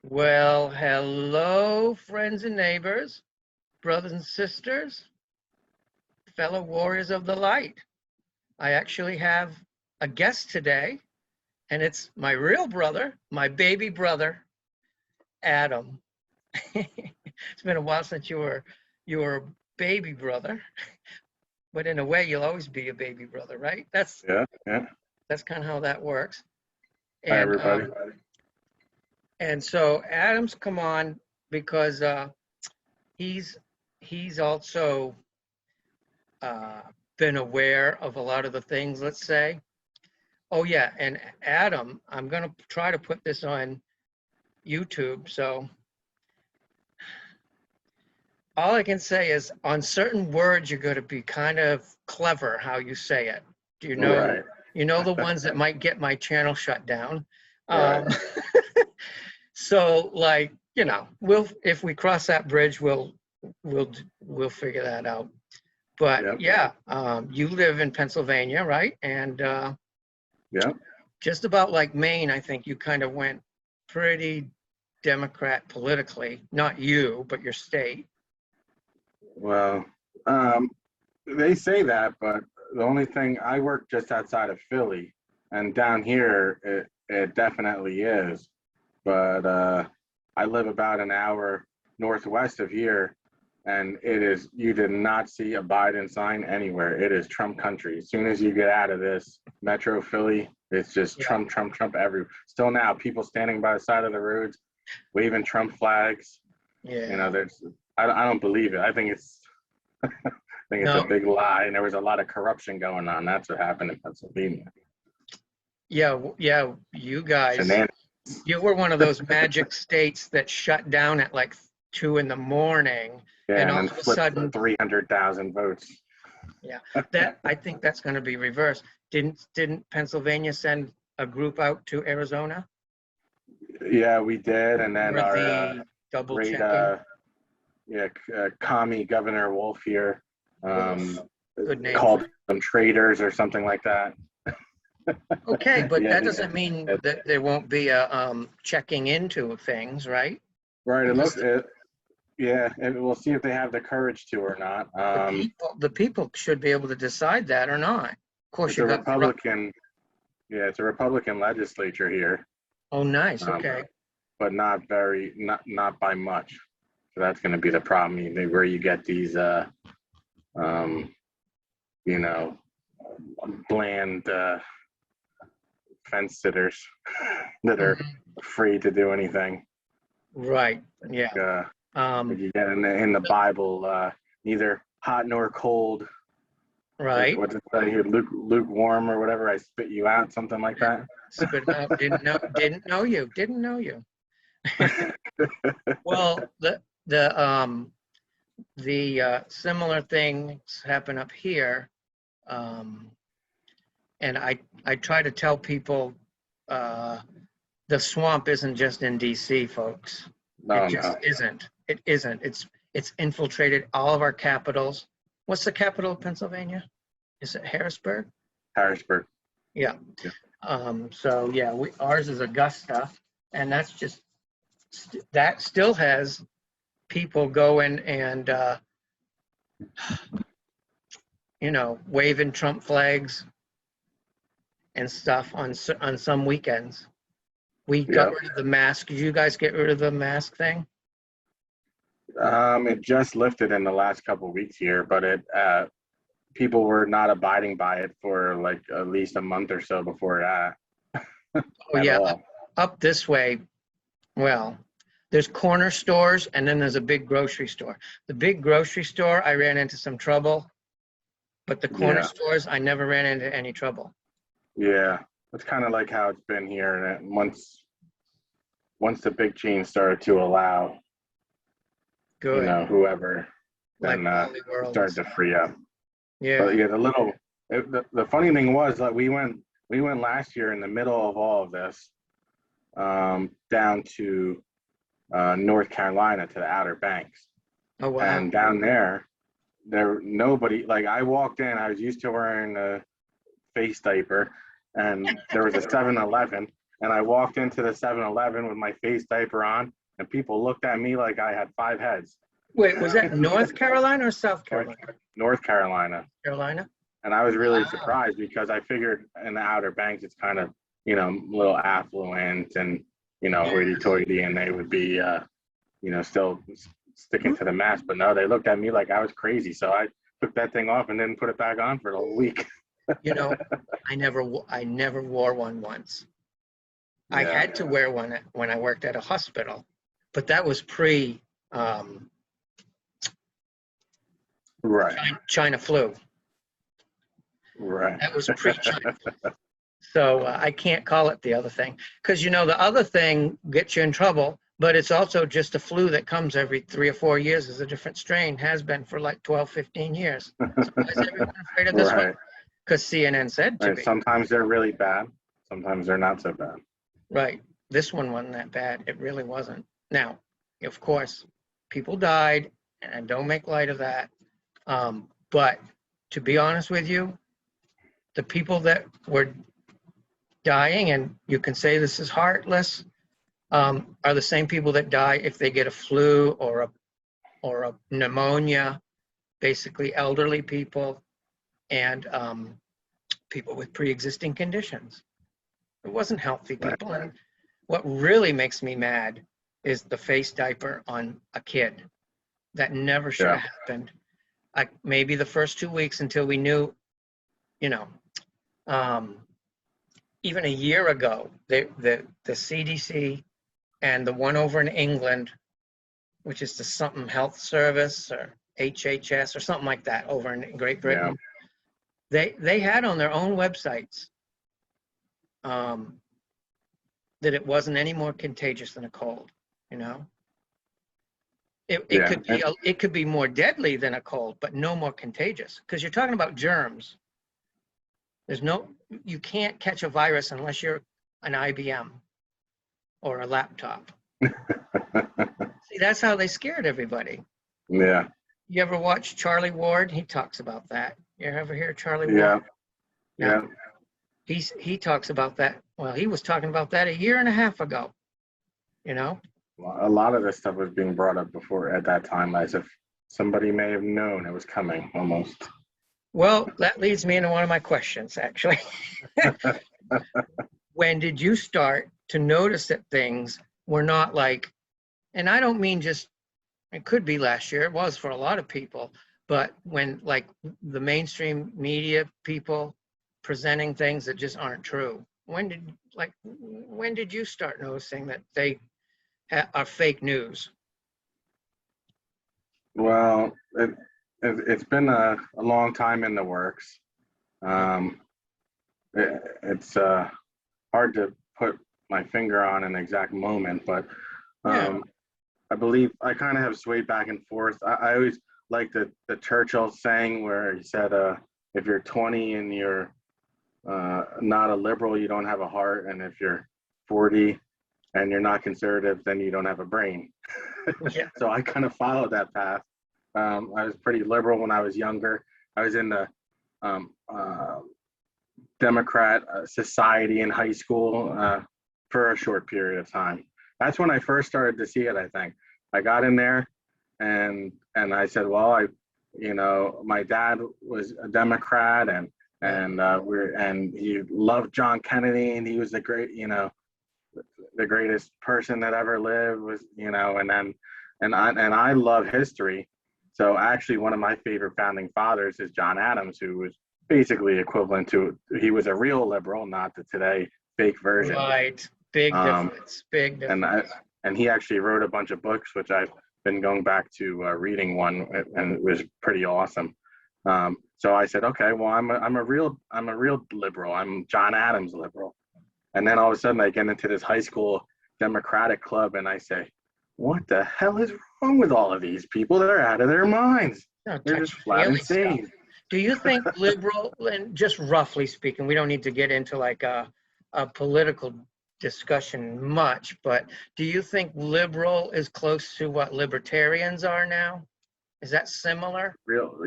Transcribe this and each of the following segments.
Well, hello, friends and neighbors, brothers and sisters, fellow warriors of the light. I actually have a guest today, and it's my real brother, my baby brother, Adam. It's been a while since you were a baby brother, but in a way, you'll always be a baby brother, right? That's Yeah, yeah. that's kind of how that works. Hi, And everybody. and so Adam's come on because he's he's also uh, been aware of a lot of the things, let's say. Oh, yeah. And Adam, I'm going to try to put this on YouTube. So all I can say is on certain words, you're going to be kind of clever how you say it. Do Right, you know the ones that might get my channel shut down? right. Um, so like, if we cross that bridge, we'll figure that out. But Yep, yeah, you live in Pennsylvania, right? And yep. just about like Maine, I think you kind of went pretty Democrat politically. Not you, but your state. Well, um, they say that, but the only thing, I work just outside of Philly, and down here it definitely is. But I live about an hour northwest of here, and you did not see a Biden sign anywhere. It is Trump country. As soon as you get out of this Metro Philly, it's just Yeah. Trump, Trump, Trump everywhere. Still now, people standing by the side of the roads, waving Trump flags. Yeah. I don't believe it. I think it's I think it's a No. big lie, and there was a lot of corruption going on. That's what happened in Pennsylvania. Yeah. Yeah. You guys, Shenanigans. you were one of those magic states that shut down at like 2 in the morning, Yeah, and and all then of a flipped for sudden, 300,000 votes. yeah, I think that's going to be reversed. Didn't Pennsylvania send a group out to Arizona Yeah, we did, and then for our the double great checking? commie Governor Wolf here Wolf. Good name for called them traitors or something like that. Okay, but Yeah, that doesn't mean that there won't be a checking into things, right? right. It Because looks it. Yeah, and we'll see if they have the courage to or not. the people should be able to decide that or not. Of course, It's you a got corrupt. Republican. Yeah, it's a Republican legislature here, Oh, nice. um, Okay. but not by much. So that's going to be the problem. Where you get these, um, you know, bland fence sitters that are Mhm. free to do anything. Right. Yeah. Uh, Um, you get in the Bible, neither hot nor cold. right. What's it say here? Lukewarm or whatever. I spit you out, something like that. Spit out. Didn't know you. Didn't know you. Well, the similar things happen up here. Um, and I try to tell people uh, the swamp isn't just in DC, folks. It No, just no. isn't. It isn't. It's infiltrated all of our capitals. What's the capital of Pennsylvania? Is it Harrisburg? Harrisburg. Yeah. Yeah. So yeah, ours is Augusta, and that's just that still has people going and waving Trump flags and stuff on some weekends. We got Yeah. rid of the mask. Did you guys get rid of the mask thing? It just lifted in the last couple of weeks here, but people were not abiding by it for like at least a month or so before that. Oh At yeah, all. up this way. Well, there's corner stores and then there's a big grocery store. The big grocery store, I ran into some trouble, but the corner Yeah, stores, I never ran into any trouble. yeah. It's kind of like how it's been here, and once the big chains started to allow, Good, whoever, like then Wally it World and started to stuff. free up. But Yeah. yeah, the funny thing was that we went last year in the middle of all of this, down to North Carolina to the Outer Banks, Oh wow. and down there nobody, like, I walked in, I was used to wearing a face diaper, and there was a 7-Eleven, and I walked into the 7-Eleven with my face diaper on, and people looked at me like I had 5 heads. Wait, was that North Carolina or South Carolina? North Carolina. Carolina? And I was really Wow. surprised because I figured in the Outer Banks it's kind of, you know, a little affluent and, you know, hoity-toity, and they would be, you know, still sticking to the mask. But no, they looked at me like I was crazy. So I took that thing off and didn't put it back on for a week. You know, I never wore one once. I Yeah. had to wear one when I worked at a hospital, but that was pre Right. China flu. Right. That was pre-China flu. So I can't call it the other thing, because you know the other thing gets you in trouble, but it's also just a flu that comes every 3 or 4 years as a different strain, has been for like 12, 15 years. So why is everyone afraid of this one? Right. Because CNN said to Right. be. Sometimes they're really bad. Sometimes they're not so bad. Right. This one wasn't that bad. It really wasn't. Now, of course, people died, and don't make light of that. But to be honest with you, the people that were dying, and you can say this is heartless, are the same people that die if they get a flu or a pneumonia, basically elderly people and people with pre-existing conditions. It wasn't healthy people. And what really makes me mad is the face diaper on a kid. That never should have happened. Maybe the first 2 weeks until we knew, you know, even a year ago, the CDC and the one over in England, which is the something health service or HHS or something like that over in Great Britain, they had on their own websites that it wasn't any more contagious than a cold, you know? It could be more deadly than a cold, but no more contagious, because you're talking about germs. You can't catch a virus unless you're an IBM or a laptop. See, that's how they scared everybody. Yeah. You ever watch Charlie Ward? He talks about that. You ever hear Charlie Ward? Yeah. Yeah. He talks about that. Well, he was talking about that a year and a half ago, you know? A lot of this stuff was being brought up before at that time, as if somebody may have known it was coming almost. Well, that leads me into one of my questions, actually. When did you start to notice that things were not like, and I don't mean just, it could be last year, it was for a lot of people, but when like the mainstream media people presenting things that just aren't true, when did you start noticing that they are fake news? Well, it's been a long time in the works. It's hard to put my finger on an exact moment, but I believe I kind of have swayed back and forth. I always like the Churchill saying where he said, if you're 20 and you're not a liberal, you don't have a heart, and if you're 40 and you're not conservative, then you don't have a brain. Yeah. So I kind of followed that path. I was pretty liberal when I was younger. I was in the Democrat society in high school for a short period of time. That's when I first started to see it, I think. I got in there and I said, well, my dad was a Democrat and he loved John Kennedy, and he was the greatest person that ever lived, and I love history. So actually one of my favorite founding fathers is John Adams, who was basically equivalent to, he was a real liberal, not the today fake version. Right. Big difference. Big difference. And he actually wrote a bunch of books, which I've been going back to reading one, and it was pretty awesome. So I said, okay, well, I'm a real liberal. I'm John Adams liberal. And then all of a sudden I get into this high school Democratic club and I say, what the hell is wrong with all of these people? They're out of their minds. They're just flat insane. Stuff. Do you think liberal, and just roughly speaking, we don't need to get into like a political discussion much, but do you think liberal is close to what libertarians are now? Is that similar?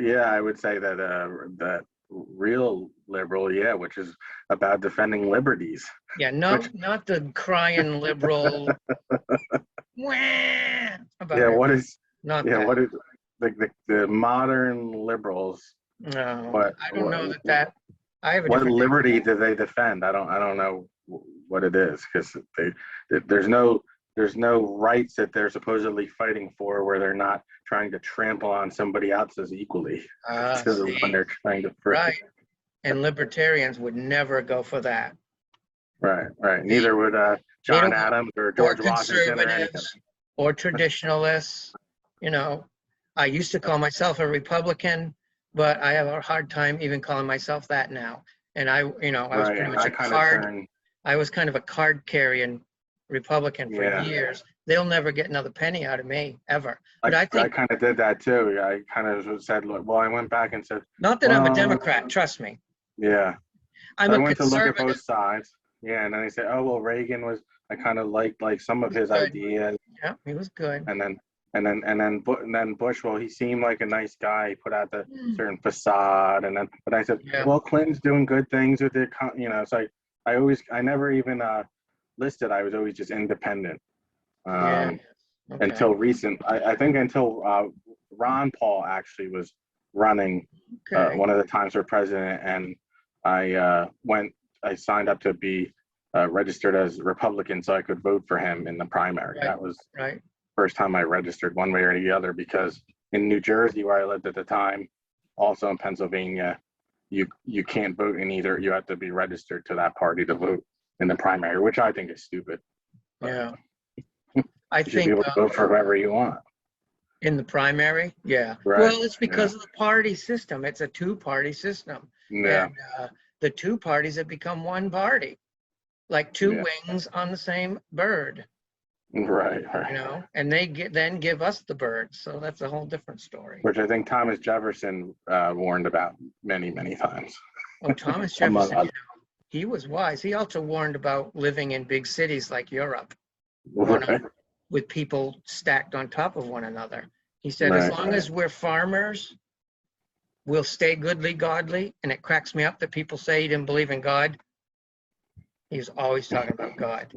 Yeah, I would say that real liberal, yeah, which is about defending liberties. Yeah, Which, not the crying liberal wah, about yeah, what everything. is, Not yeah, that. what is the modern liberals? No, What I don't know that. I have a what different. liberty do they defend? I don't know what it is, because there's no rights that they're supposedly fighting for where they're not trying to trample on somebody else's equally to the one See, they're trying to free. right. And libertarians would never go for that. Right. They Neither would they John don't, Adams or or George Washington or any of conservatives or traditionalists. You know, I used to call myself a Republican, but I have a hard time even calling myself that now. And I was right. pretty And much I a kind of card. turn, I was kind of a card carrying Republican for yeah. years. They'll never get another penny out of me ever. But I I think, kind of did that too. I kind of said, look, well, I went back and said, not that I'm a well, Democrat, trust me. yeah. I'm So I a went to look at conservative. both sides. Yeah, and then they said, oh well, Reagan was. I kind of liked like some of He was his good. ideas, Yeah, he was good. and then Bush. Well, he seemed like a nice guy. He put out the certain facade, and then. But I said, Yeah. well, Clinton's doing good things with it. So I never even listed. I was always just independent. Yeah. Okay. Until recent. I think until Ron Paul actually was running Okay. one of the times for president, and I signed up to be registered as Republican so I could vote for him in the primary. Right. That was Right. first time I registered one way or the other, because in New Jersey, where I lived at the time, also in Pennsylvania, you can't vote in either. You have to be registered to that party to vote in the primary, which I think is stupid. Yeah. I You should be think able to vote for whoever you want. in the primary, yeah. Right. Well, it's because of the party system. It's a two-party system. Yeah. And the two parties have become one party, like two wings on the same bird, Right. and they then give us the bird. So that's a whole different story. Which I think Thomas Jefferson warned about many, many times. Oh, Thomas Jefferson, he was wise. He also warned about living in big cities like Europe, Right. with people stacked on top of one another. He said, as long as we're farmers, we'll stay goodly, godly. And it cracks me up that people say he didn't believe in God. He's always talking about God.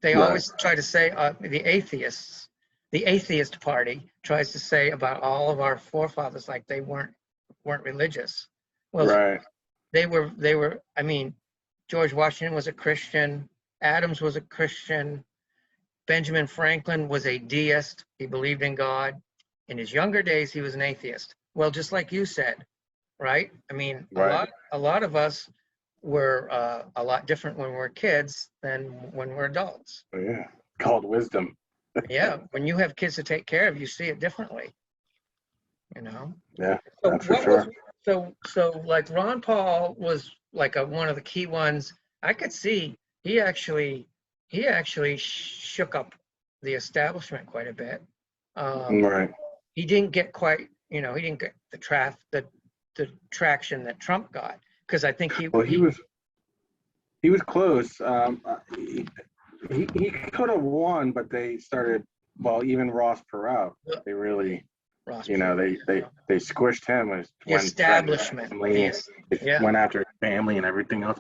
They always try to say, the atheist party tries to say about all of our forefathers like they weren't religious. Well, they were, I mean, George Washington was a Christian. Adams was a Christian. Benjamin Franklin was a deist. He believed in God. In his younger days, he was an atheist. Well, just like you said, right? I mean, a lot of us were a lot different when we were kids than when we're adults. Yeah, called wisdom. Yeah, when you have kids to take care of, you see it differently. Yeah, so that's for sure. So like Ron Paul was like one of the key ones. I could see he actually shook up the establishment quite a bit. Right. He didn't get quite, he didn't get the traction that Trump got, because I think he was close. He could have won, but they started. Well, even Ross Perot, they really, they squished him as the establishment. Went after his family and everything else.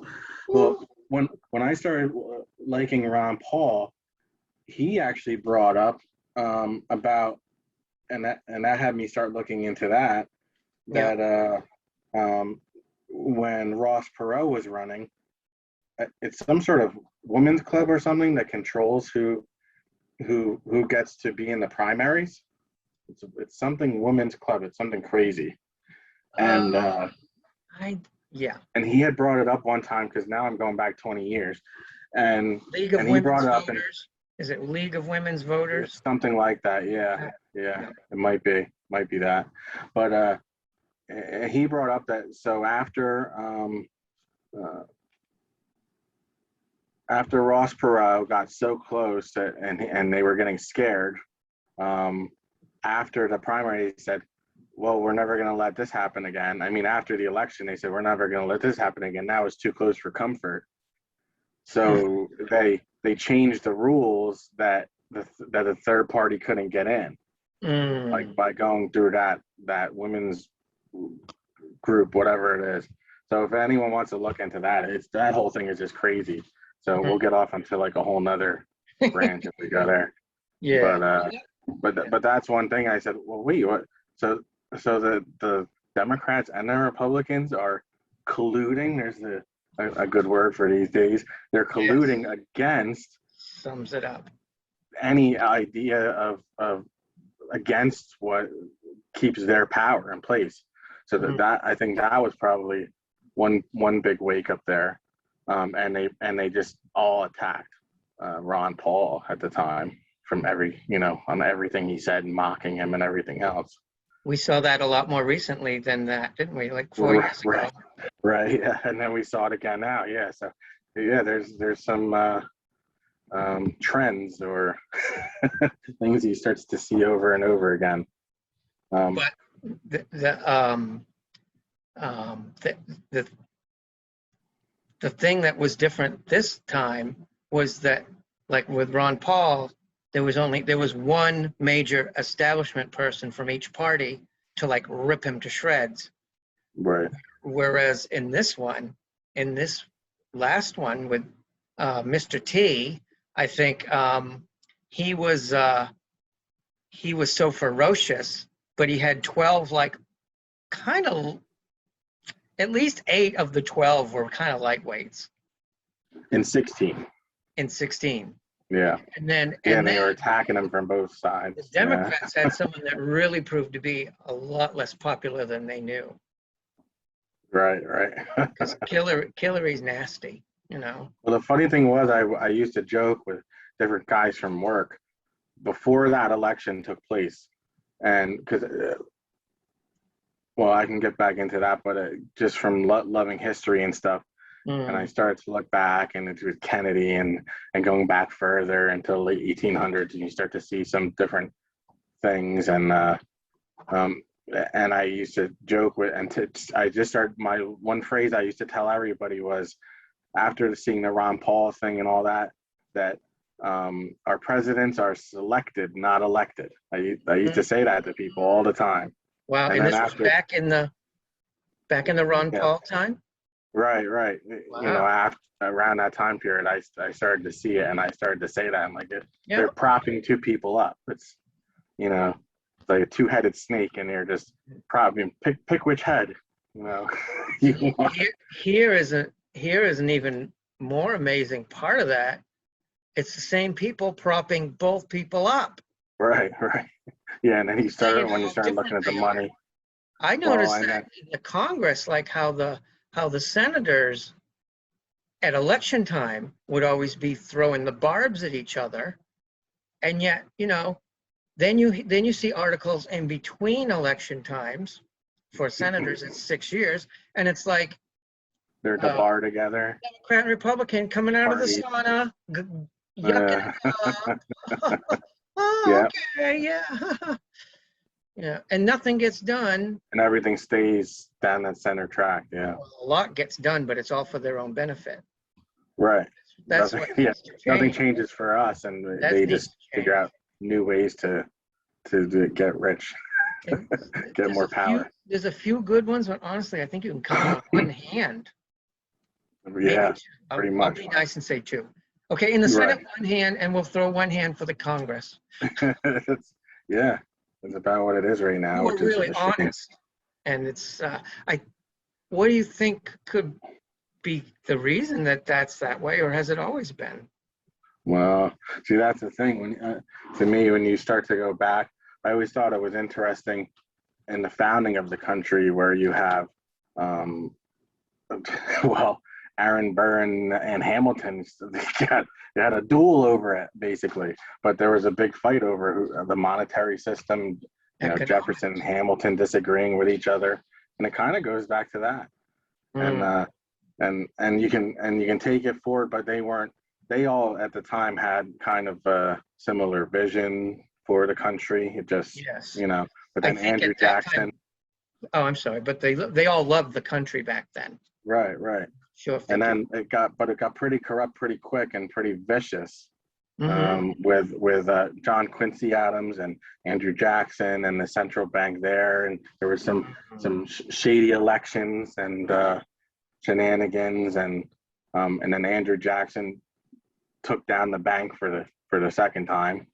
Well, when I started liking Ron Paul, he actually brought up about, and that had me start looking into that. When Ross Perot was running, it's some sort of women's club or something that controls who gets to be in the primaries. It's something women's club. It's something crazy. And and he had brought it up one time, because now I'm going back 20 years, and League of Women's Voters. Is it League of Women's Voters? Something like that. Yeah. It might be that, but he brought up that so after Ross Perot got so close and they were getting scared, after the primary, they said, well, we're never going to let this happen again. I mean, after the election, they said, we're never going to let this happen again. Now it's too close for comfort. So they changed the rules that the third party couldn't get in, like by going through that women's group, whatever it is. So if anyone wants to look into that, it's that whole thing is just crazy. So we'll get off onto like a whole nother branch if we go there. Yeah. But that's one thing I said, well, wait, what? So the Democrats and the Republicans are colluding. There's a good word for these days. They're colluding against Sums it up. any idea of against what keeps their power in place. So that I think that was probably one big wake up there, and they just all attacked Ron Paul at the time from on everything he said, mocking him and everything else. We saw that a lot more recently than that, didn't we? Like 4 years ago. Right. Yeah. And then we saw it again now. Yeah. So yeah, there's some trends or things he starts to see over and over again. But the thing that was different this time was that, like with Ron Paul, there was one major establishment person from each party to like rip him to shreds. Right. Whereas in this last one with Mr. T, I think he was so ferocious, but he had 12 like kind of, at least 8 of the 12 were kind of lightweights. In 16. In 16. Yeah. And then they were attacking him from both sides. The Democrats had someone that really proved to be a lot less popular than they knew. Right. Because Hillary's nasty, Well, the funny thing was, I used to joke with different guys from work before that election took place, and because well, I can get back into that, but just from loving history and stuff. And I started to look back, and it was Kennedy and going back further until the late 1800s, and you start to see some different things. And I used to joke with, I just started, my one phrase I used to tell everybody was, after seeing the Ron Paul thing and all that our presidents are selected, not elected. I used to say that to people all the time. Wow, and this was back in the Ron Paul time? Right. Wow. After around that time period, I started to see it, and I started to say that. I'm like, they're propping 2 people up. It's it's like a 2-headed snake, and they're just propping. Pick which head. Here is an even more amazing part of that. It's the same people propping both people up. Right. Yeah, and then when you start looking at the money. I noticed that in the Congress, like how the senators at election time would always be throwing the barbs at each other, and yet then you see articles in between election times for senators. It's 6 years, and it's like they're at the bar together, Democrat and Republican coming out of the sauna, yucking it up. Oh, okay, yeah, and nothing gets done. And everything stays down that center track. Yeah. Well, a lot gets done, but it's all for their own benefit. Right. That's nothing changes for us, and they just figure out new ways to get rich, get more power. There's a few good ones, but honestly, I think you can count on one hand. Yeah, pretty much. I'll be nice and say 2. Okay, in the Senate, one hand, and we'll throw one hand for the Congress. Yeah, that's about what it is right now. We're really honest, and it's. What do you think could be the reason that's that way, or has it always been? Well, see, that's the thing. To me, when you start to go back, I always thought it was interesting in the founding of the country, where you have, Aaron Burr and Hamilton, they had a duel over it, basically. But there was a big fight over the monetary system, Jefferson and Hamilton disagreeing with each other. And it kind of goes back to that. And you can take it forward, but they all at the time had kind of a similar vision for the country. It just, but then Andrew Jackson. I'm sorry, but they all loved the country back then. Right. Sure. And then it got pretty corrupt pretty quick and pretty vicious with John Quincy Adams and Andrew Jackson and the central bank there, and there was some shady elections and shenanigans, and then Andrew Jackson took down the bank for the second time.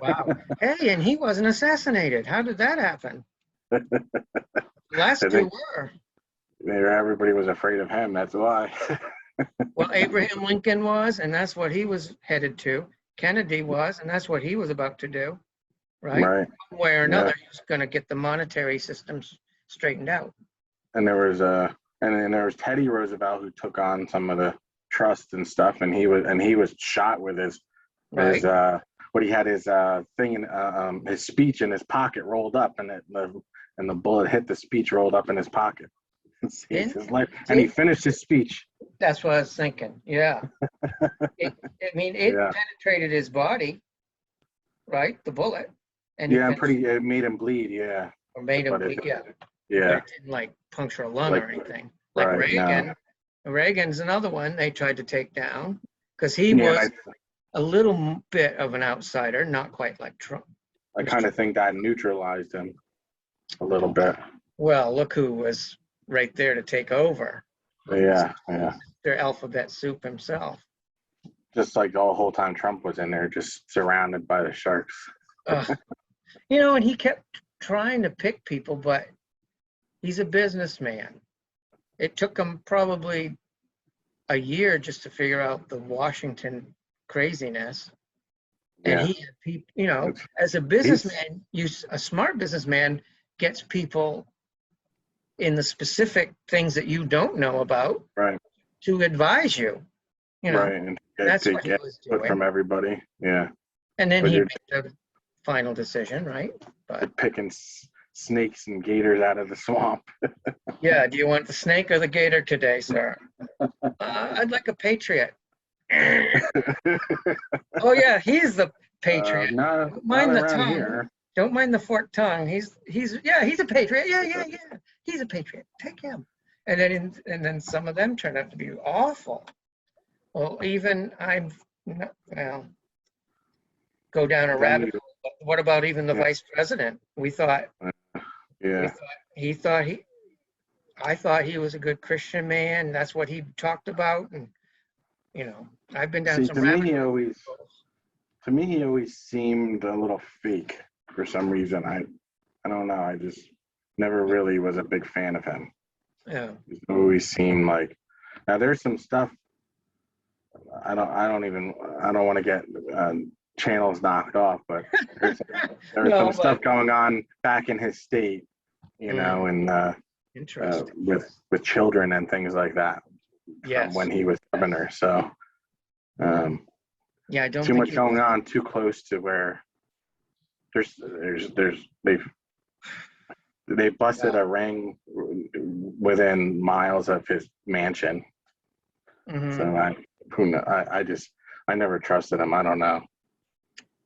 Wow. Hey, and he wasn't assassinated. How did that happen? The last two were. Everybody was afraid of him. That's why. Well, Abraham Lincoln was, and that's what he was headed to. Kennedy was, and that's what he was about to do. Right? One way or another, he was going to get the monetary systems straightened out. And there was there was Teddy Roosevelt, who took on some of the trust and stuff, and he was shot with his he had his thing in his speech in his pocket rolled up, and the bullet hit the speech rolled up in his pocket. His life, and he finished his speech. That's what I was thinking. Yeah. It penetrated his body, right? The bullet. And it made him bleed. Yeah. Or made him bleed. Yeah. Yeah. It didn't like puncture a lung or anything. Like Reagan. No. Reagan's another one they tried to take down because he was a little bit of an outsider, not quite like Trump. I kind of think that neutralized him a little bit. Well, look who was right there to take over. Yeah. Their alphabet soup himself. Just like the whole time Trump was in there, just surrounded by the sharks. And he kept trying to pick people, but he's a businessman. It took him probably a year just to figure out the Washington craziness. And he had people, as a businessman, a smart businessman gets people in the specific things that you don't know about to advise you. And that's what he was doing from everybody. Yeah. And then he made the final decision, right? But picking snakes and gators out of the swamp. Yeah. Do you want the snake or the gator today, sir? I'd like a patriot. Oh yeah, he's the patriot. Don't mind the tongue. Here. Don't mind the forked tongue. He's a patriot. Yeah. He's a patriot. Take him. And then some of them turned out to be awful. Well, even go down a rabbit hole. What about even the vice president? We thought. I thought he was a good Christian man. That's what he talked about, and I've been down some rabbit holes. To me, he always seemed a little fake for some reason. I don't know. I just never really was a big fan of him. Yeah. He always seemed like. Now there's some stuff. I don't want to get channels knocked off, but there's some stuff going on back in his state, and with children and things like that. From when he was governor. So I don't too much going on too close to where they busted a ring within miles of his mansion. So I never trusted him. I don't know.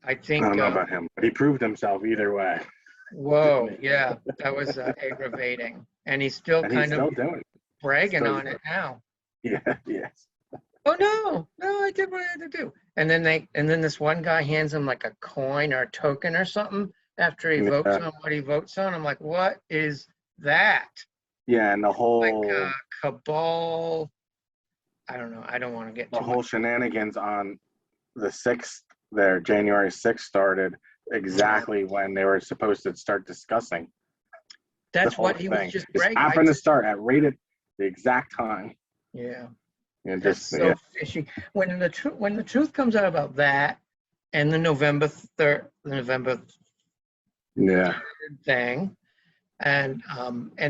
I don't know about him, but he proved himself either way. Whoa, yeah, that was aggravating, and he's still kind of bragging on it now. Yeah, yes. Oh no, I did what I had to do. And then this one guy hands him like a coin or a token or something after he votes on what he votes on. I'm like, what is that? Yeah, and the whole like cabal. I don't know. I don't want to get the whole shenanigans on the 6th there, January 6th started exactly when they were supposed to start discussing. That's what he was just bragging. Happened to start at the exact time. Yeah. And that's so fishy. When the truth comes out about that and the November 3rd thing, and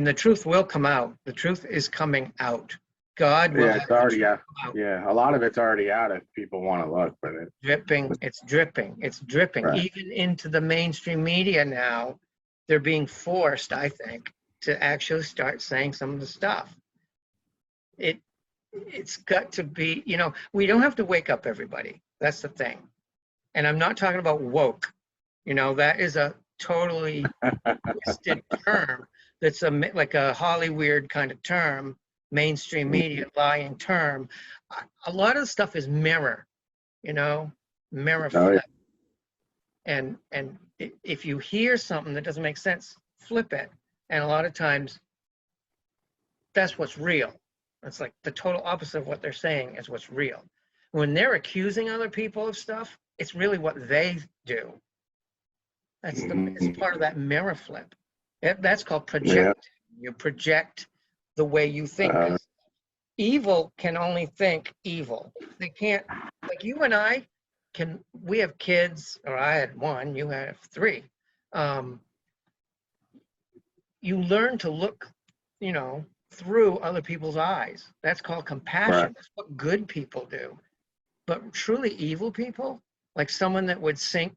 the truth will come out. The truth is coming out. God will. Yeah, it's already out. Yeah, a lot of it's already out if people want to look, but it's dripping right. Even into the mainstream media now. They're being forced, I think, to actually start saying some of the stuff. It's got to be, we don't have to wake up everybody. That's the thing. And I'm not talking about woke. That is a totally twisted term. That's like a Hollywood kind of term, mainstream media lying term. A lot of stuff is mirror, mirror Oh, yeah. flip. And if you hear something that doesn't make sense, flip it. And a lot of times that's what's real. It's like the total opposite of what they're saying is what's real. When they're accusing other people of stuff, it's really what they do. It's part of that mirror flip. That's called Yeah. project. You project the way you think. Uh, 'Cause evil can only think evil. They can't, like you and I can, we have kids, or I had one, you have three. You learn to look, through other people's eyes. That's called right. compassion. That's what good people do. But truly evil people, like someone that would sink,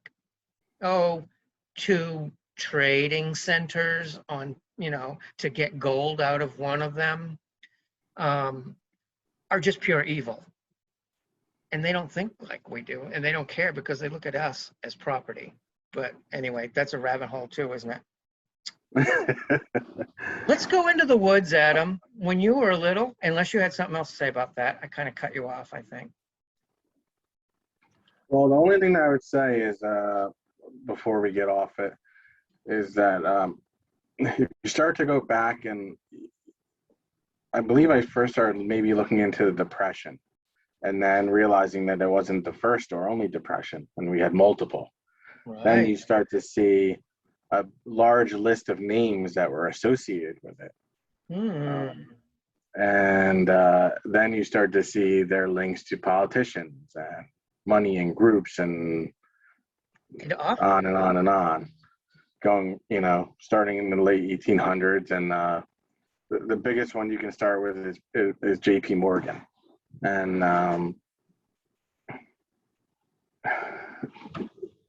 to trading centers to get gold out of one of them, are just pure evil. And they don't think like we do, and they don't care because they look at us as property. But anyway, that's a rabbit hole too, isn't it? Let's go into the woods, Adam. When you were little, unless you had something else to say about that, I kind of cut you off, I think. Well, the only thing that I would say is, before we get off it, is that you start to go back, and I believe I first started maybe looking into the depression, and then realizing that it wasn't the first or only depression, and we had multiple. Then Right. you start to see a large list of names that were associated with it. Hmm. And then you start to see their links to politicians and money and groups and It often, on and on and on. Going, starting in the late 1800s. And the biggest one you can start with is J.P. Morgan. And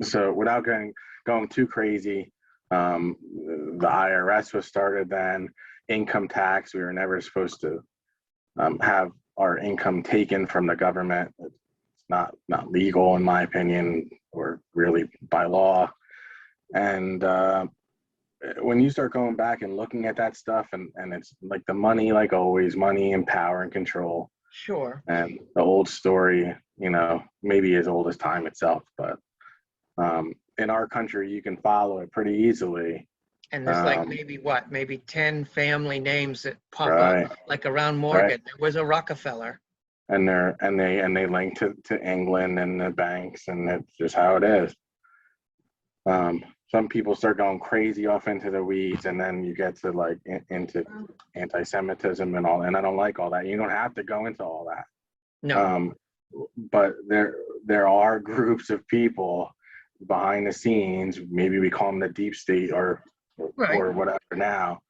so without going too crazy, the IRS was started then, income tax. We were never supposed to have our income taken from the government. It's not legal, in my opinion, or really by law. And when you start going back and looking at that stuff, and it's like the money, like always, money and power and control. sure. And the old story, maybe as old as time itself, but in our country, you can follow it pretty easily. And there's like maybe 10 family names that pop up, Right, like around right. Morgan. There was a Rockefeller. And they link to England and the banks, and it's just how it is. Some people start going crazy off into the weeds, and then you get to into anti-Semitism and all, and I don't like all that. You don't have to go into all that. No. But there are groups of people behind the scenes. Maybe we call them the deep state or Right. whatever now,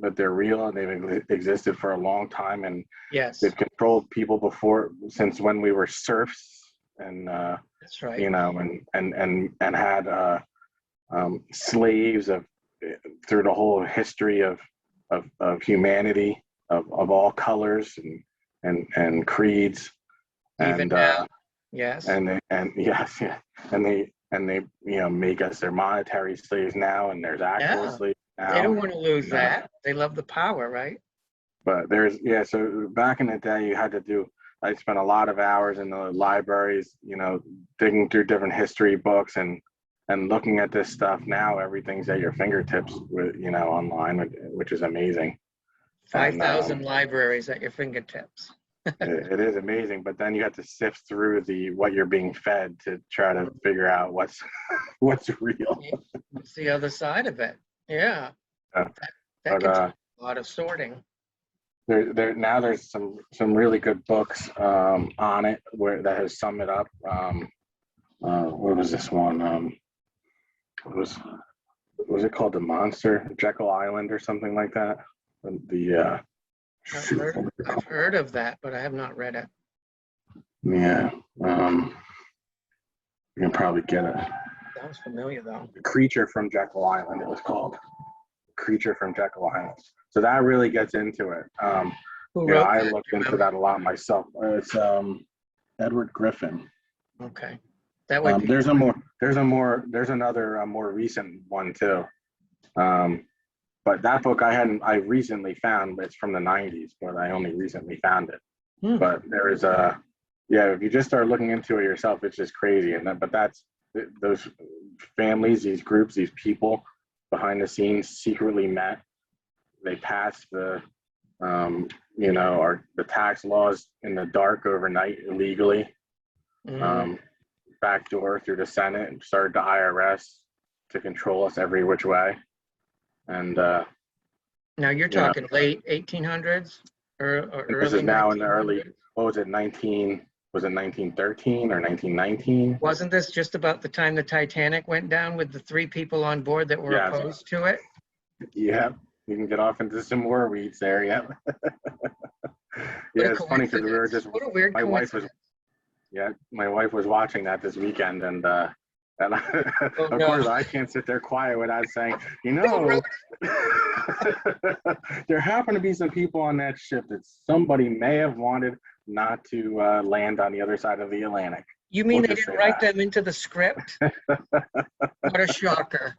but they're real, and they've existed for a long time, and Yes. they've controlled people since when we were serfs, and That's right. and had slaves through the whole history of humanity, of all colors and creeds. Even now. Yes. Yes, yeah, and they make us their monetary slaves now, and there's actual Yeah. slaves now. They don't want to lose And, that. They love the power, right? but so back in the day, I spent a lot of hours in the libraries, digging through different history books and looking at this stuff. Now everything's at your fingertips with, online, which is amazing. 5,000 libraries at your fingertips. It is amazing, but then you have to sift through what you're being fed to try to figure out what's real. It's the other side of it. Yeah. Yeah. That But can take a lot of sorting. there's some really good books on it that has summed it up. What was this one? Was it called The Monster, Jekyll Island, or something like that? I've heard of that, but I have not read it. Yeah. You can probably get it. Sounds familiar though. Creature from Jekyll Island, it was called. Creature from Jekyll Island. So that really gets into it. Who wrote I that? looked into that a lot myself. It's Edward Griffin. Okay. That way There's another more recent one too. But that book I recently found. It's from the 90s, but I only recently found it. But there is yeah, if you just start looking into it yourself, it's just crazy. And that, but that's those families, these groups, these people behind the scenes secretly met. They passed the tax laws in the dark overnight illegally, Mm. um, backdoor through the Senate, and started the IRS to control us every which way. And Now you're you know, talking late 1800s or and this early is now in the early, 1900s. what was it, 1913 or 1919? Wasn't this just about the time the Titanic went down with the 3 people on board that were Yes. opposed to it? Yeah, you can get off into some more weeds there. Yeah. What a Yeah, it's funny because we were coincidence. just, What a weird my wife was, coincidence. yeah, my wife was watching that this weekend, and Oh of no. course I can't sit there quiet without saying, No, really? there happen to be some people on that ship that somebody may have wanted not to land on the other side of the Atlantic. You mean We'll they just didn't say write that. them into the script? What a shocker.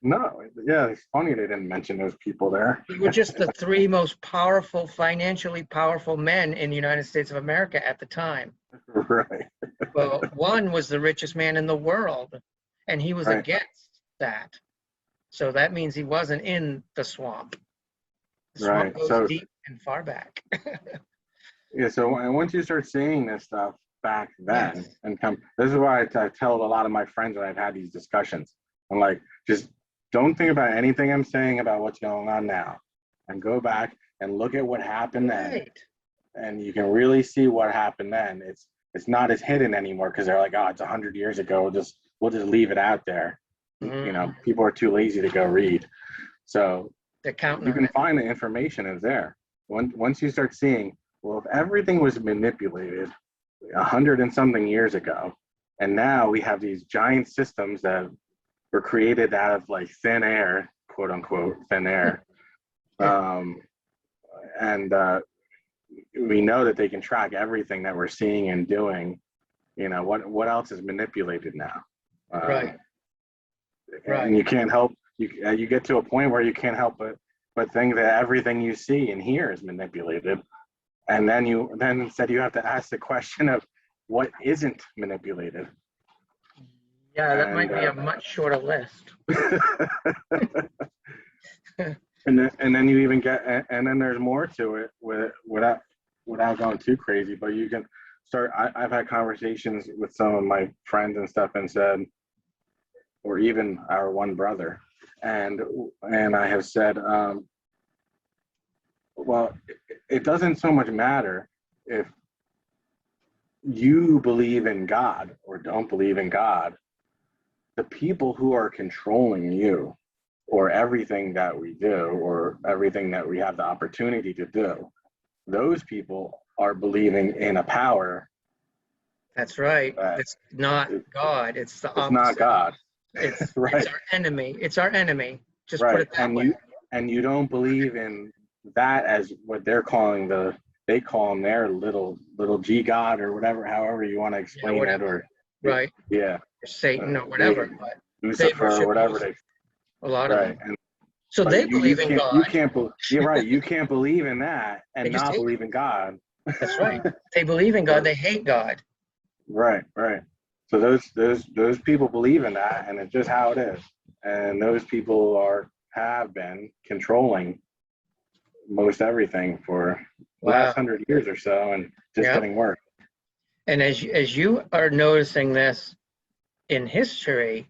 No, yeah, it's funny they didn't mention those people there. They were just the 3 most powerful, financially powerful men in the United States of America at the time. Right, Well, one was the richest man in the world, and he was right, against that. So that means he wasn't in the swamp. The swamp right. goes So deep and far back. yeah, so once you start seeing this stuff back then, Yes. and come, this is why I tell a lot of my friends when I've had these discussions. I'm like, just don't think about anything I'm saying about what's going on now, and go back and look at what happened then, Right. and you can really see what happened then. It's not as hidden anymore because they're like, oh, it's 100 years ago. We'll just leave it out there. You know, Mm. people are too lazy to go read. So They're counting you on can it. find the information is there. Once you start seeing, well, if everything was manipulated 100 and something years ago, and now we have these giant systems that were created out of like thin air, quote unquote, thin air, um, and we know that they can track everything that we're seeing and doing. You know, what else is manipulated now? Right. And you can't help, you get to a point where you can't help but think that everything you see and hear is manipulated, and then instead you have to ask the question of what isn't manipulated. Yeah, that And might be a much shorter list. and then you even get, and then there's more to it without going too crazy, but you can start. I've had conversations with some of my friends and stuff, and said, or even our one brother, and I have said, well, it doesn't so much matter if you believe in God or don't believe in God. The people who are controlling you, or everything that we do, or everything that we have the opportunity to do, those people are believing in a power. That's right. That It's not God. It's the it's not opposite. God. It's Right, our enemy. It's our enemy. Just put right. it that way. And you don't believe in that as what they're calling they call them their little G God, or whatever, however you want to Yeah, explain it, whatever. or Right. yeah, Or Satan or they, whatever. But they Lucifer, or worship whatever Lucifer, they, a lot of right. them. And So but they you believe in can't, you God. can't you're right, you can't believe in that They and just not hate him. believe in God. That's right. They believe in God. They hate God. Right, right. So those people believe in that, and it's just how it is. And those people have been controlling most everything for the Wow. last 100 years or so, and just Yeah. getting worse. And as you are noticing this in history,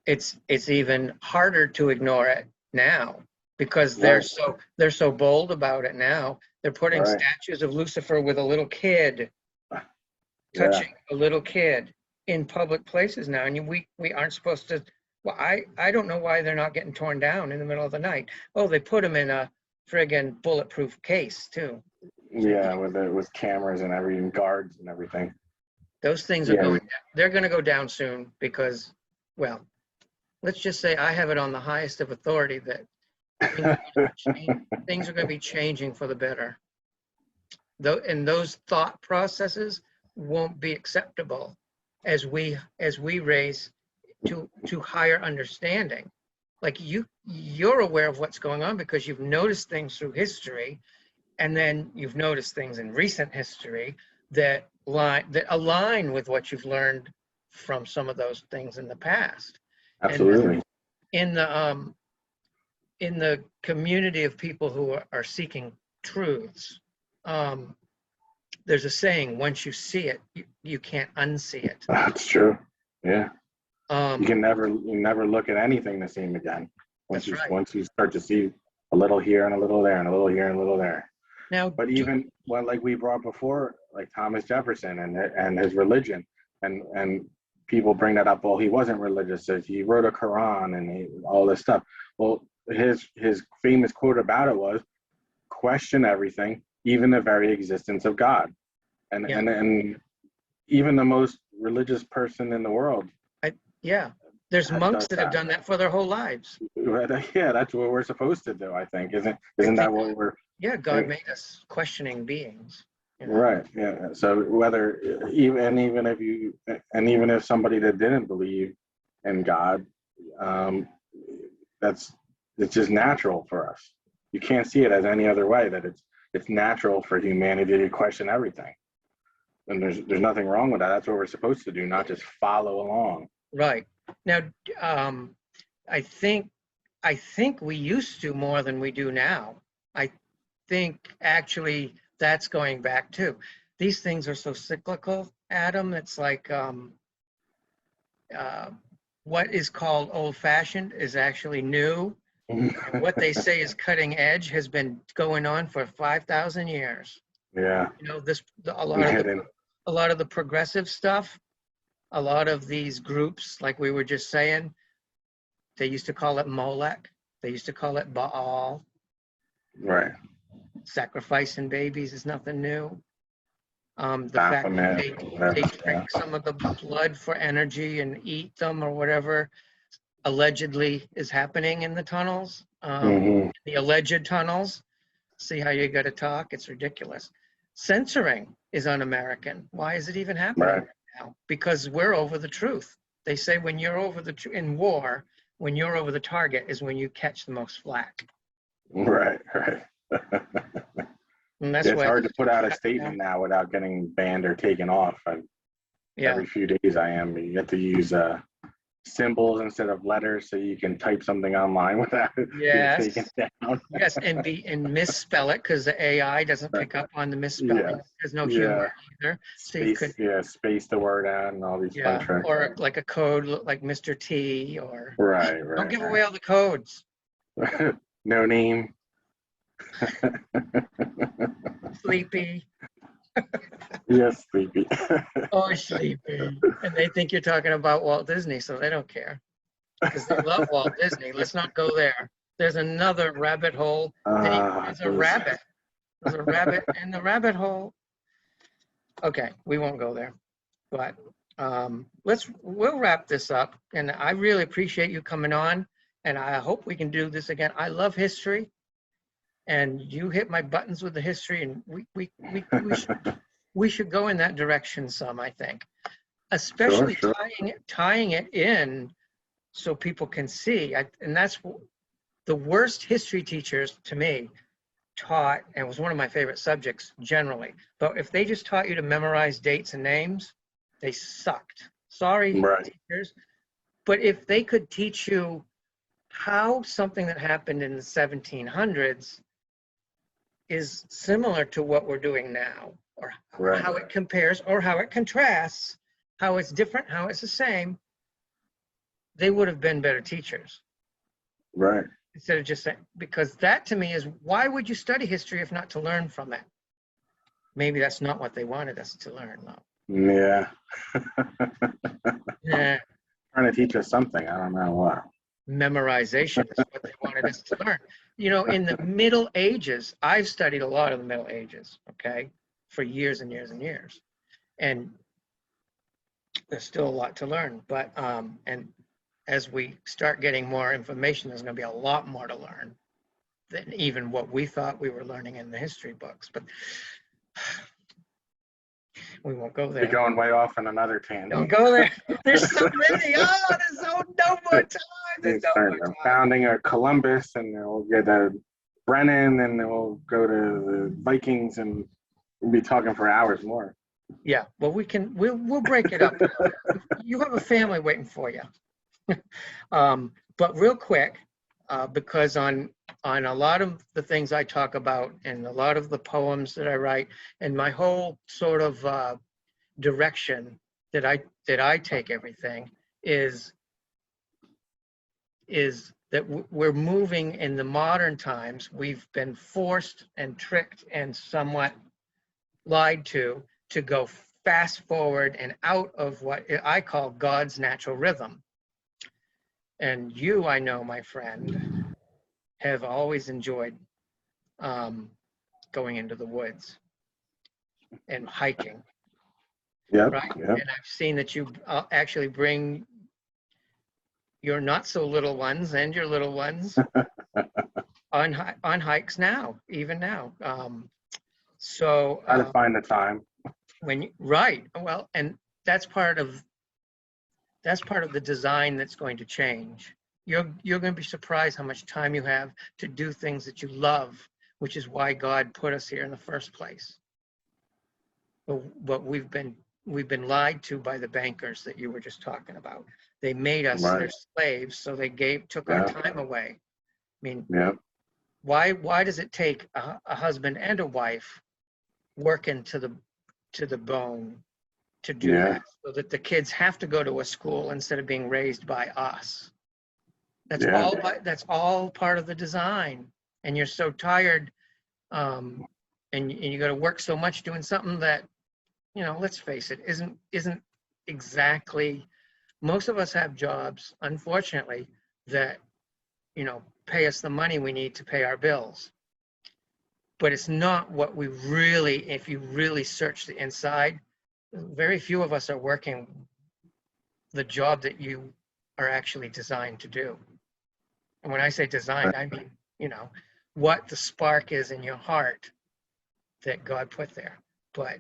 it's even harder to ignore it now because Right, they're so bold about it now. They're putting right. statues of Lucifer with a little kid Yeah, touching a little kid in public places now, and we aren't supposed to. Well, I don't know why they're not getting torn down in the middle of the night. Oh, they put them in a friggin' bulletproof case too. So you yeah, can't, with cameras and everything, guards and everything. those things are Yeah, going. They're going to go down soon because, well, let's just say I have it on the highest of authority that things are going to be changing for the better. Though, and those thought processes won't be acceptable as we raise to higher understanding. Like you're aware of what's going on because you've noticed things through history, and then you've noticed things in recent history, that align with what you've learned from some of those things in the past. And Absolutely. in the community of people who are seeking truths, there's a saying: once you see it, you can't unsee it. That's true. Yeah. You Um, can never look at anything the same again. That's right. Once you start to see a little here and a little there and a little here and a little there. Now, But even like we brought before, like Thomas Jefferson and his religion, and people bring that up. Well, he wasn't religious. He wrote a Quran and all this stuff. Well, his famous quote about it was, "Question everything, even the very existence of God." And Yeah. and even the most religious person in the world. Yeah, there's monks that have done that for their whole lives. Yeah, that's what we're supposed to do, I think. Isn't that what we're... Yeah, God made us questioning beings. You know? Right. Yeah. So whether even if somebody that didn't believe in God, it's just natural for us. You can't see it as any other way. That it's natural for humanity to question everything, and there's nothing wrong with that. That's what we're supposed to do, not just follow along. Right. Now, I think we used to more than we do now. I think actually that's going back too. These things are so cyclical, Adam. It's like what is called old-fashioned is actually new. And what they say is cutting edge has been going on for 5,000 years. Yeah. You know, a lot of the progressive stuff, a lot of these groups, like we were just saying, they used to call it Molech. They used to call it Baal. Right. Sacrificing babies is nothing new. The fact that they drink some of the blood for energy and eat them or whatever allegedly is happening in the tunnels, the alleged tunnels. See how you got to talk? It's ridiculous. Censoring is un-American. Why is it even happening right now? Because we're over the truth. They say when you're over in war, when you're over the target is when you catch the most flack. Right. And that's it's hard to put out a statement now without getting banned or taken off. Every few days you have to use symbols instead of letters so you can type something online without it being taken down. Yes, and misspell it because the AI doesn't pick up on the misspelling. There's no humor either. So you could space the word out and all these fun tricks. Or like a code like Mr. T or right. Don't give away all the codes. No name. Sleepy. Yes, Sleepy. Oh, Sleepy. And they think you're talking about Walt Disney, so they don't care. Because they love Walt Disney. Let's not go there. There's another rabbit hole. There's a rabbit. There's a rabbit in the rabbit hole. Okay, we won't go there. But we'll wrap this up. And I really appreciate you coming on. And I hope we can do this again. I love history. And you hit my buttons with the history, and we should go in that direction some, I think, especially tying it in so people can see. And that's the worst history teachers to me taught, and it was one of my favorite subjects generally. But if they just taught you to memorize dates and names, they sucked. Sorry, teachers. But if they could teach you how something that happened in the 1700s is similar to what we're doing now, or how it compares, or how it contrasts, how it's different, how it's the same, they would have been better teachers. Right. Instead of just saying, because that to me is, why would you study history if not to learn from it? Maybe that's not what they wanted us to learn, though. Yeah. Yeah. Trying to teach us something. I don't know what. Memorization is what they wanted us to learn. You know, in the Middle Ages, I've studied a lot of the Middle Ages, okay, for years and years and years. And there's still a lot to learn. But, and as we start getting more information, there's going to be a lot more to learn than even what we thought we were learning in the history books. But we won't go there. You're going way off on another tangent. Don't go there. There's so many. Oh, there's no more time. There's no more time. Founding of Columbus, and then we'll get Brennan, and then we'll go to the Vikings, and we'll be talking for hours more. Yeah, well, we'll break it up. You have a family waiting for you. But real quick, because on a lot of the things I talk about and a lot of the poems that I write and my whole sort of direction that I take everything is that we're moving in the modern times. We've been forced and tricked and somewhat lied to go fast forward and out of what I call God's natural rhythm. And you, I know, my friend, have always enjoyed um, going into the woods and hiking, Yep, right? yep. And I've seen that you actually bring your not so little ones and your little ones on hikes now, even now. So Try to find the time. right, well, and that's part of the design that's going to change. You're going to be surprised how much time you have to do things that you love, which is why God put us here in the first place. But we've been lied to by the bankers that you were just talking about. They made us Right. their slaves, so they took our Yeah, time away. I mean, yeah, why does it take a husband and a wife working to the bone to do yeah, that, so that the kids have to go to a school instead of being raised by us? yeah, That's all part of the design. And you're so tired, and you got to work so much doing something that, let's face it, isn't exactly. Most of us have jobs, unfortunately, that pay us the money we need to pay our bills. But it's not what we really, if you really search the inside, very few of us are working the job that you are actually designed to do. And when I say designed, I mean, what the spark is in your heart that God put there. But,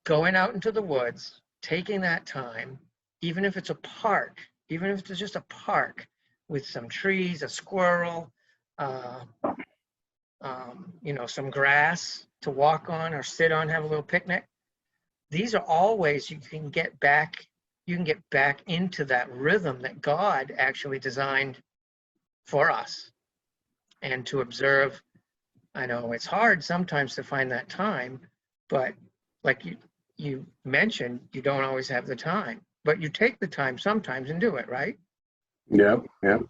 going out into the woods, taking that time, even if it's a park, even if it's just a park with some trees, a squirrel, uh, some grass to walk on or sit on, have a little picnic. These are all ways you can get back. You can get back into that rhythm that God actually designed for us, and to observe. I know it's hard sometimes to find that time, but like you mentioned, you don't always have the time, but you take the time sometimes and do it, right? yep, yep.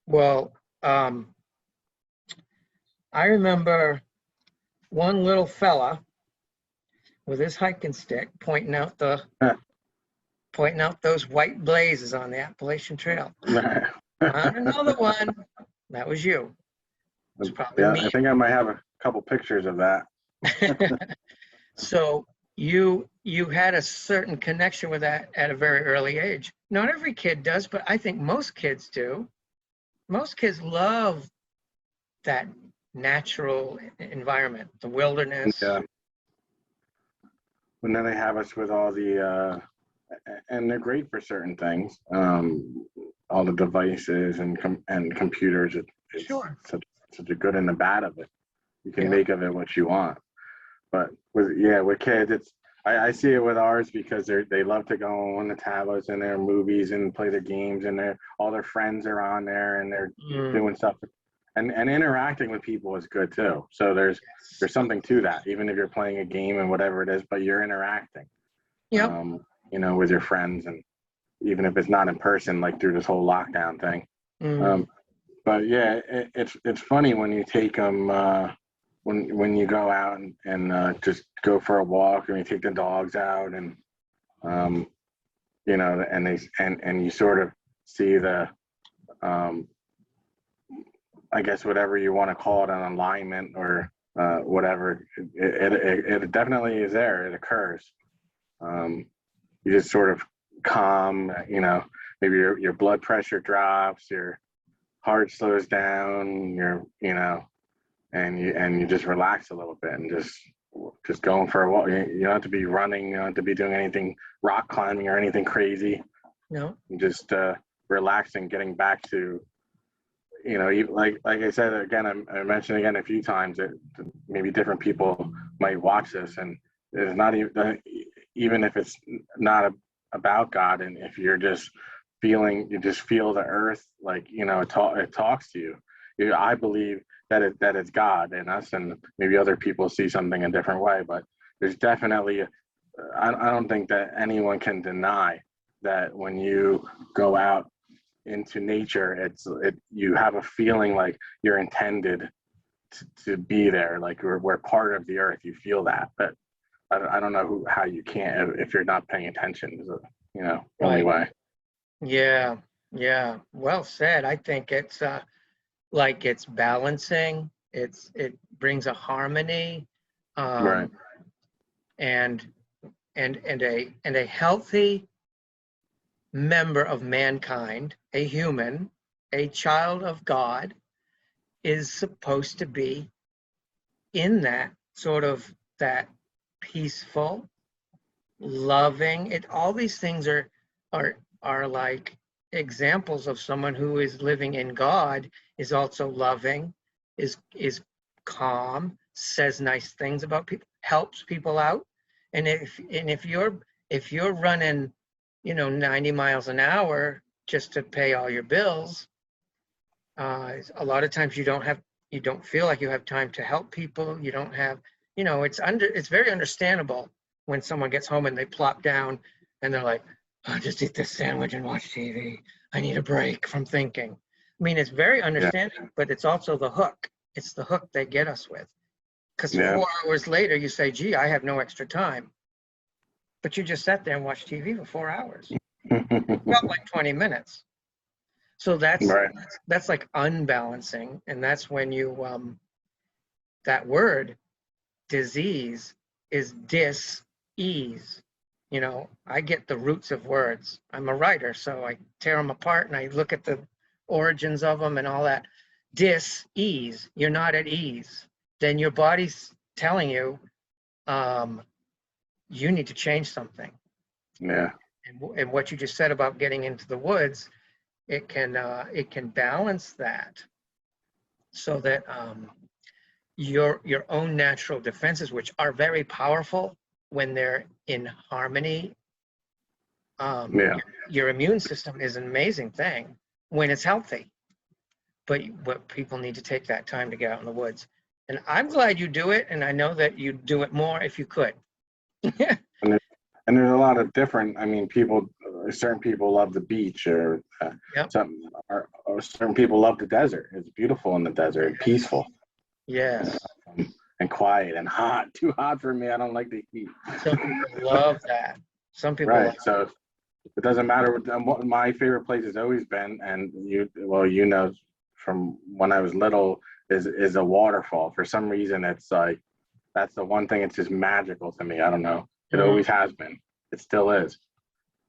Well, I remember one little fella with his hiking stick pointing out those white blazes on the Appalachian Trail. Right. Found another one. That was you. It's probably Yeah, me. I think I might have a couple pictures of that. So you had a certain connection with that at a very early age. Not every kid does, but I think most kids do. Most kids love that natural environment, the wilderness. Yeah. And then they have us with all the, and they're great for certain things. All the devices and computers. It's Sure. such a good and the bad of it. You can Yeah. make of it what you want. But with kids, I see it with ours because they love to go on the tablets and their movies and play their games, and all their friends are on there and they're doing stuff, and interacting with people is good too. So there's something to that, even if you're playing a game and whatever it is, but you're interacting, Yep. with your friends, and even if it's not in person, like through this whole lockdown thing. Mm. But yeah, it's funny when you take them. When you go out and just go for a walk, and you take the dogs out, and and you sort of see the I guess whatever you want to call it, an alignment or whatever, it definitely is there. It occurs. You just sort of calm, maybe your blood pressure drops, your heart slows down, and you just relax a little bit and just going for a walk. You don't have to be running. You don't have to be doing anything rock climbing or anything crazy. No. Just relaxing, getting back to, like I said again, I mentioned again a few times that maybe different people might watch this, and It's not even if it's not about God, and if you're just feeling, you just feel the earth, like, it talks to you. I believe that it's God in us, and maybe other people see something a different way, but there's definitely, I don't think that anyone can deny that when you go out into nature, you have a feeling like you're intended to be there, like we're part of the earth. You feel that, but I don't know how you can't if you're not paying attention. Is only Right. way. Yeah, yeah. Well said. I think it's like it's balancing. It brings a harmony, Right. um, and and a healthy member of mankind, a human, a child of God, is supposed to be in that sort of that peaceful, loving. All these things are like examples of someone who is living in God, is also loving, is calm, says nice things about people, helps people out. And if you're running 90 miles an hour just to pay all your bills, a lot of times you don't feel like you have time to help people. You don't have, it's very understandable when someone gets home and they plop down and they're like, "I'll just eat this sandwich and watch TV. I need a break from thinking." I mean, it's very Yeah. understanding, but it's also the hook. It's the hook they get us with. Because Yeah. 4 hours later, you say, "Gee, I have no extra time." But you just sat there and watched TV for 4 hours. It felt like 20 minutes. So Right. that's like unbalancing, and that's when that word disease is dis-ease. I get the roots of words. I'm a writer, so I tear them apart and I look at the origins of them and all that. Dis-ease, you're not at ease. Then your body's telling you, you need to change something. Yeah. And what you just said about getting into the woods, it can balance that, so that your own natural defenses, which are very powerful when they're in harmony. Yeah. Your immune system is an amazing thing when it's healthy, but people need to take that time to get out in the woods. And I'm glad you do it, and I know that you'd do it more if you could. And there's a lot of different. I mean, certain people love the beach, or Yep. or certain people love the desert. It's beautiful in the desert, and peaceful. Yes. And quiet and hot. Too hot for me. I don't like the heat. Some people love that. Some people Right. like So it doesn't matter what my favorite place has always been, and from when I was little, is a waterfall. For some reason, it's like that's the one thing. It's just magical to me. I don't know. It always has been. It still is.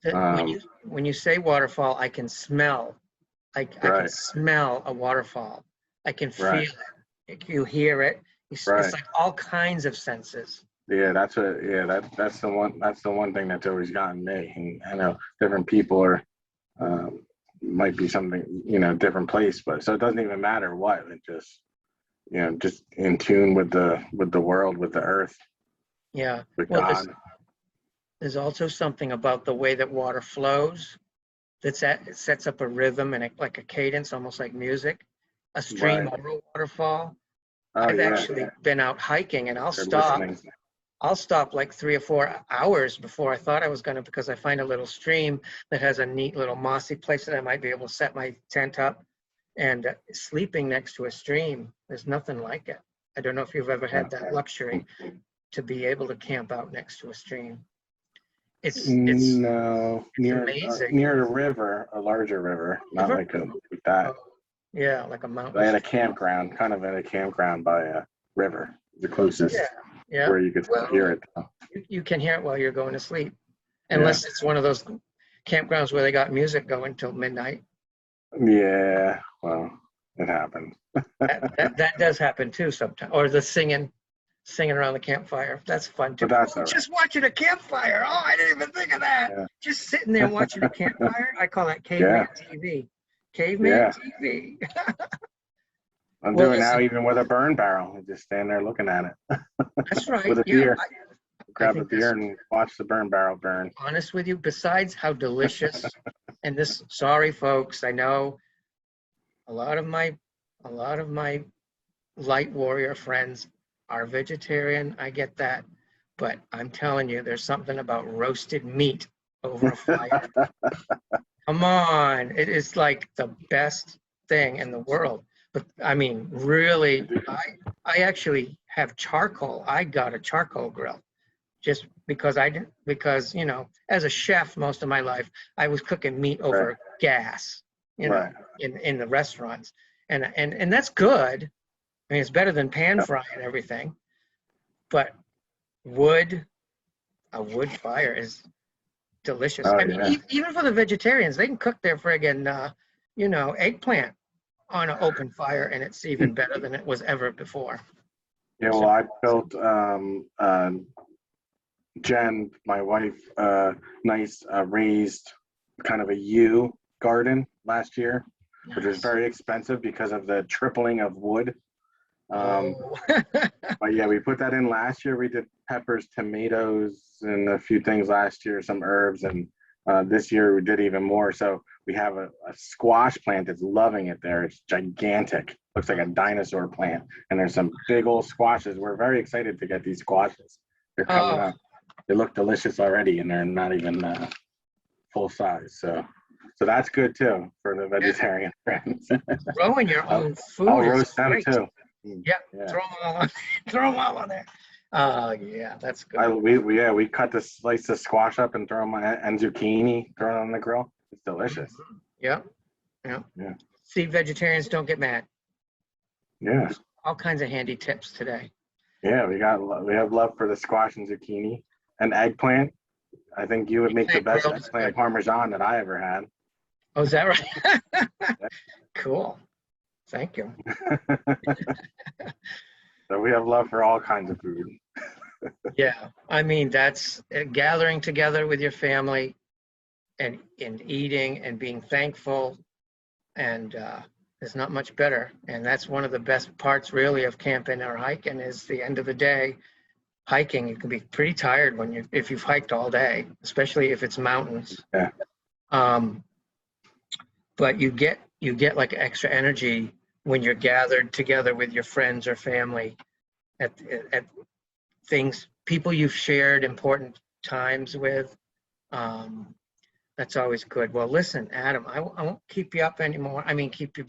When you say waterfall, I can smell. I can smell a waterfall. I can feel it. You hear it. It's like all kinds of senses. Yeah, that's the one. That's the one thing that's always gotten me. And I know different people are might be something, different place, but so it doesn't even matter what. It just just in tune with the world, with the earth. Yeah. With Well, God. there's also something about the way that water flows it sets up a rhythm and like a cadence, almost like music. A stream or a waterfall. I've actually been out hiking, and I'll stop like 3 or 4 hours before I thought I was going to, because I find a little stream that has a neat little mossy place that I might be able to set my tent up. And sleeping next to a stream, there's nothing like it. I don't know if you've ever had that luxury to be able to camp out next to a stream. It's no, amazing. Near a river, a larger river, not like that. Yeah, like a mountain. I had a campground, kind of at a campground by a river, the closest. Yeah. Where you could hear it. You can hear it while you're going to sleep, unless it's one of those campgrounds where they got music going till midnight. Yeah, well, it happens. that does happen too sometimes, or the singing around the campfire. That's fun too. Just watching a campfire. Oh, I didn't even think of that. Yeah. Just sitting there watching a campfire. I call that caveman TV. Caveman TV. I'm doing now even with a burn barrel. I just stand there looking at it. That's right. With a beer. grab a think beer this, and watch the burn barrel burn. honest with you, besides how delicious, and this, sorry folks, I know a lot of my light warrior friends are vegetarian. I get that. But I'm telling you, there's something about roasted meat over a fire. Come on. It is like the best thing in the world. But I mean, really, I actually have charcoal. I got a charcoal grill just because I didn't, because, you know, as a chef most of my life, I was cooking meat over Right. gas, you know, Right. in the restaurants. And that's good. I mean, it's better than pan Yep. fry and everything, but wood, a wood fire is delicious. Oh I mean, yeah. even for the vegetarians, they can cook their friggin', you know, eggplant on an open fire, and it's even better than it was ever before. Yeah, well, So, I built Jen, my wife, nice raised kind of a U garden last year, which was nice. very expensive because of the tripling of wood. Oh, But yeah, we put that in last year. We did peppers, tomatoes, and a few things last year, some herbs, and this year we did even more. So we have a squash plant that's loving it there. It's gigantic. Looks like a dinosaur plant. And there's some big old squashes. We're very excited to get these squashes. They're coming oh, up. They look delicious already, and they're not even full size. So that's good too for the yeah. vegetarian friends. Growing your I'll, own I'll food is roast them great. too. Yeah, Yeah. throw them all on, throw them all on there. Yeah, that's good. We cut the slice of squash up and throw them on, and zucchini, throw it on the grill. It's delicious. Yeah, yeah. Yeah. See, vegetarians don't get mad. Yeah. All kinds of handy tips today. Yeah. We have love for the squash and zucchini and eggplant. I think you would make the Eggplant best grilled is eggplant good. parmesan that I ever had. Oh, is that right? Cool. Thank you. So we have love for all kinds of food. Yeah, I mean, that's gathering together with your family and eating and being thankful, and there's not much better. And that's one of the best parts, really, of camping or hiking is the end of the day. Hiking, you can be pretty tired if you've hiked all day, especially if it's mountains. Yeah. But you get like extra energy when you're gathered together with your friends or family at things, people you've shared important times with. That's always good. Well, listen, Adam, I won't keep you up anymore. I mean, keep you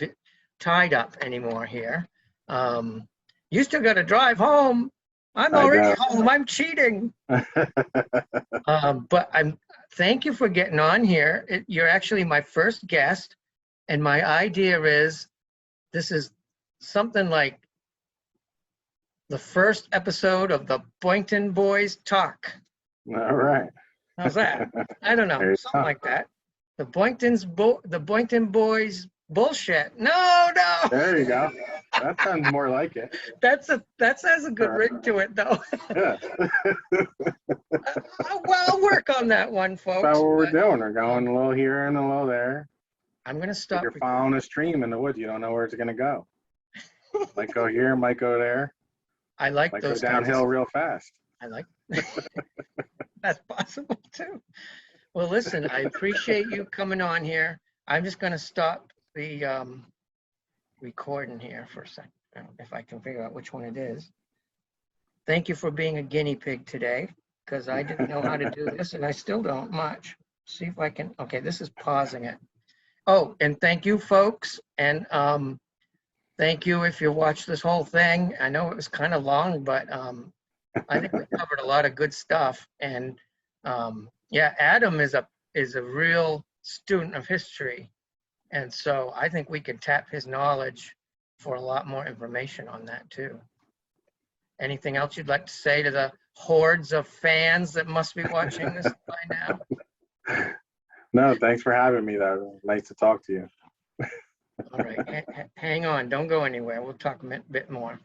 tied up anymore here. You still got to drive home. I'm I already know. home. I'm cheating. But thank you for getting on here. You're actually my first guest. And my idea is this is something like the first episode of the Boyington Boys Talk. All right. How's that? I don't know, something like that. The Boyington Boys bullshit. No. There you go. That sounds more like it. That has a good ring to it, though. Yeah. Well, I'll work on that one, folks. That's what we're doing. We're going a little here and a little there. I'm gonna stop. You're following a stream in the woods. You don't know where it's going to go. Might go here, might go there. I like Might those go downhill real fast. I like that's possible too. Well, listen, I appreciate you coming on here. I'm just going to stop the recording here for a second, if I can figure out which one it is. Thank you for being a guinea pig today, because I didn't know how to do this, and I still don't much. See if I can. Okay, this is pausing it. Oh, and thank you, folks, and thank you if you watched this whole thing. I know it was kind of long, but I think we covered a lot of good stuff. And yeah, Adam is a real student of history, and so I think we could tap his knowledge for a lot more information on that too. Anything else you'd like to say to the hordes of fans that must be watching this by now? No, thanks for having me, though. Nice to talk to you. All right, hang on, don't go anywhere. We'll talk a bit more.